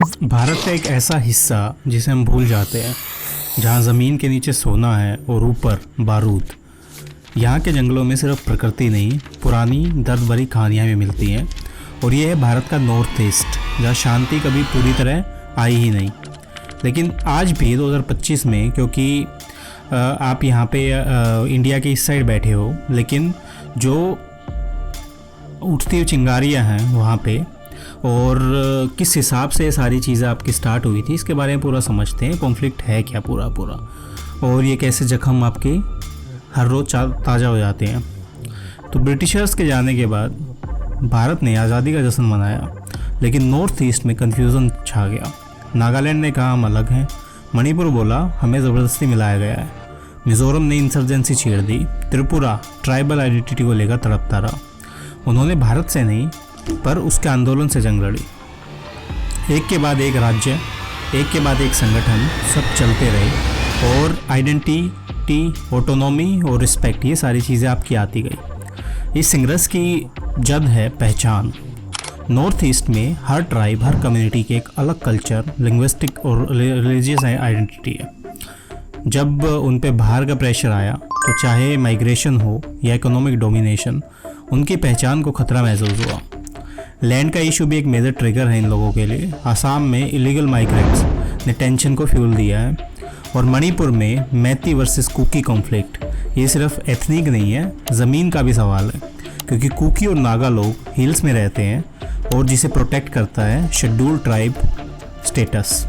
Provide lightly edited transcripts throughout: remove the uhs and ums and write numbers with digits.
भारत का एक ऐसा हिस्सा जिसे हम भूल जाते हैं, जहाँ ज़मीन के नीचे सोना है और ऊपर बारूद। यहाँ के जंगलों में सिर्फ प्रकृति नहीं, पुरानी दर्द भरी कहानियाँ भी मिलती हैं। और ये है भारत का नॉर्थ ईस्ट, जहाँ शांति कभी पूरी तरह आई ही नहीं। लेकिन आज भी 2025 में, क्योंकि आप यहाँ पे इंडिया के इस साइड बैठे हो, लेकिन जो उठती हुई चिंगारियाँ हैं वहाँ पे, और किस हिसाब से ये सारी चीज़ें आपकी स्टार्ट हुई थी, इसके बारे में पूरा समझते हैं। कॉन्फ्लिक्ट है क्या पूरा, और ये कैसे जख्म आपके हर रोज़ ताज़ा हो जाते हैं। तो ब्रिटिशर्स के जाने के बाद भारत ने आज़ादी का जश्न मनाया, लेकिन नॉर्थ ईस्ट में कन्फ्यूज़न छा गया। नागालैंड ने कहा हम अलग हैं, मणिपुर बोला हमें ज़बरदस्ती मिलाया गया है, मिज़ोरम ने इंसर्जेंसी छेड़ दी, त्रिपुरा ट्राइबल आइडेंटिटी को लेकर तड़पता रहा। उन्होंने भारत से नहीं पर उसके आंदोलन से जंग लड़ी। एक के बाद एक राज्य, एक के बाद एक संगठन, सब चलते रहे, और आइडेंटिटी, ऑटोनॉमी और रिस्पेक्ट, ये सारी चीज़ें आपकी आती गई। इस संघर्ष की जद है पहचान। नॉर्थ ईस्ट में हर ट्राइब, हर कम्युनिटी के एक अलग कल्चर, लिंग्विस्टिक और रिलीजियस आइडेंटिटी है। जब उन पे बाहर का प्रेशर आया, तो चाहे माइग्रेशन हो या इकोनॉमिक डोमिनेशन, उनकी पहचान को खतरा महसूस हुआ। लैंड का इशू भी एक मेजर ट्रिगर है इन लोगों के लिए। आसाम में इलीगल माइग्रेंट्स ने टेंशन को फ्यूल दिया है, और मणिपुर में मैती वर्सेस कुकी कॉन्फ्लिक्ट, ये सिर्फ एथनिक नहीं है, ज़मीन का भी सवाल है। क्योंकि कुकी और नागा लोग हिल्स में रहते हैं, और जिसे प्रोटेक्ट करता है scheduled tribe status.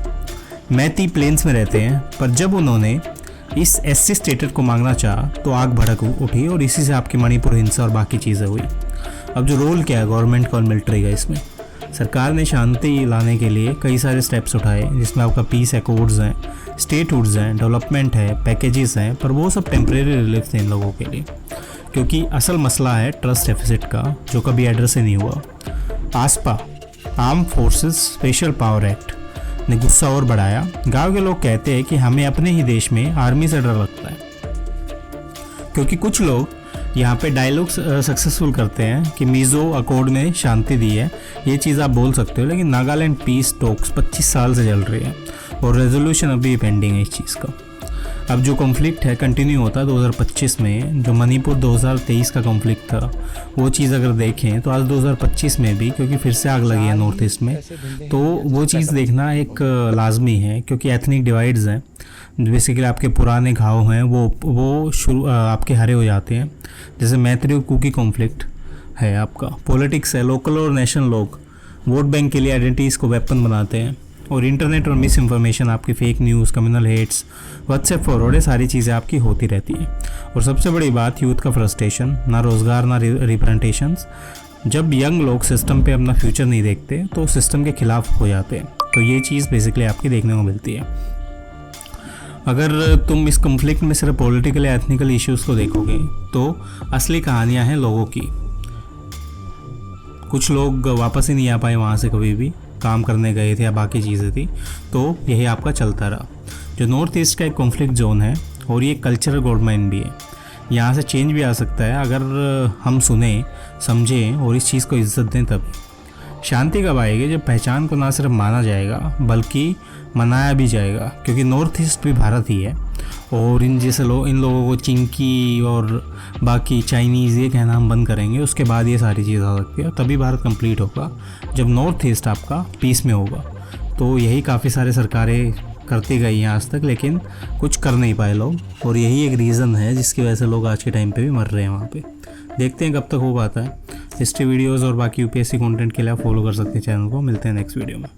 Meitei plains में रहते हैं, पर जब उन्होंने इस एससी स्टेटस को मांगना चाहा तो आग भड़क उठी, और इसी से आपकी मणिपुर हिंसा और बाकी चीज़ें हुई। अब जो रोल क्या है गवर्नमेंट का और मिलिट्री का इसमें, सरकार ने शांति लाने के लिए कई सारे स्टेप्स उठाए, जिसमें आपका पीस एकॉर्ड्स हैं, स्टेटहुड्स हैं, डेवलपमेंट है, पैकेजेस हैं, पर वो सब टेम्परेरी रिलीफ थे इन लोगों के लिए। क्योंकि असल मसला है ट्रस्ट डेफिसिट का, जो कभी एड्रेस ही नहीं हुआ। आसपा, arm forces special power act, ने गुस्सा और बढ़ाया। गांव के लोग कहते हैं कि हमें अपने ही देश में आर्मी से डर लगता है, क्योंकि कुछ लोग यहाँ पे डायलॉग सक्सेसफुल करते हैं कि मिज़ो अकॉर्ड ने शांति दी है। ये चीज़ आप बोल सकते हो, लेकिन नागालैंड पीस टॉक्स 25 साल से चल रही है, और रेजोल्यूशन अभी पेंडिंग है इस चीज़ का। अब जो कॉन्फ्लिक्ट है कंटिन्यू होता है 2025 में। जो मणिपुर 2023 का कॉन्फ्लिक्ट था, वो चीज़ अगर देखें तो आज 2025 में भी, क्योंकि फिर से आग लगी है नॉर्थ ईस्ट में, तो वो चीज़ देखना एक लाजमी है। क्योंकि एथनिक डिवाइड्स हैं, बेसिकली आपके पुराने घाव हैं वो शुरू आपके हरे हो जाते हैं। जैसे मैत्री और कुकी कॉन्फ्लिक्ट है आपका। पॉलिटिक्स है, लोकल और नेशनल लोग वोट बैंक के लिए आइडेंटिटीज़ को वेपन बनाते हैं। और इंटरनेट और मिस इन्फॉर्मेशन, आपकी fake news, communal hates, WhatsApp forward, ये सारी चीज़ें आपकी होती रहती हैं। और सबसे बड़ी बात, यूथ का फ्रस्ट्रेशन, ना रोज़गार ना रिप्रेजेंटेशंस। जब यंग लोग सिस्टम पे अपना फ्यूचर नहीं देखते, तो सिस्टम के खिलाफ हो जाते हैं। तो ये चीज़ बेसिकली आपकी देखने को मिलती है। अगर तुम इस कॉन्फ्लिक्ट में सिर्फ पॉलिटिकल या एथनिकल इश्यूज़ को देखोगे, तो असली कहानियाँ हैं लोगों की। कुछ लोग वापस ही नहीं आ पाए वहाँ से, कभी भी काम करने गए थे या बाकी चीज़ें थी, तो यही आपका चलता रहा। जो नॉर्थ ईस्ट का एक कॉन्फ्लिक्ट जोन है, और ये कल्चरल गवर्नमेंट भी है। यहाँ से चेंज भी आ सकता है अगर हम सुने, समझें और इस चीज़ को इज्जत दें। तब शांति कब आएगी, जब पहचान को ना सिर्फ माना जाएगा बल्कि मनाया भी जाएगा। क्योंकि नॉर्थ ईस्ट भी भारत ही है, और इन जैसे इन लोगों को चिंकी और बाकी चाइनीज़ ये कहना हम बंद करेंगे, उसके बाद ये सारी चीज़ आ सकती है। तभी भारत कंप्लीट होगा, जब नॉर्थ ईस्ट आपका पीस में होगा। तो यही काफ़ी सारे सरकारें करती गई हैं आज तक, लेकिन कुछ कर नहीं पाए लोग, और यही एक रीज़न है जिसकी वजह से लोग आज के टाइम पे भी मर रहे हैं वहाँ पे। देखते हैं कब तक हो पाता है। हिस्ट्री वीडियोज़ और बाकी यूपीएससी कंटेंट के लिए आप फॉलो कर सकते हैं चैनल को। मिलते हैं नेक्स्ट वीडियो में।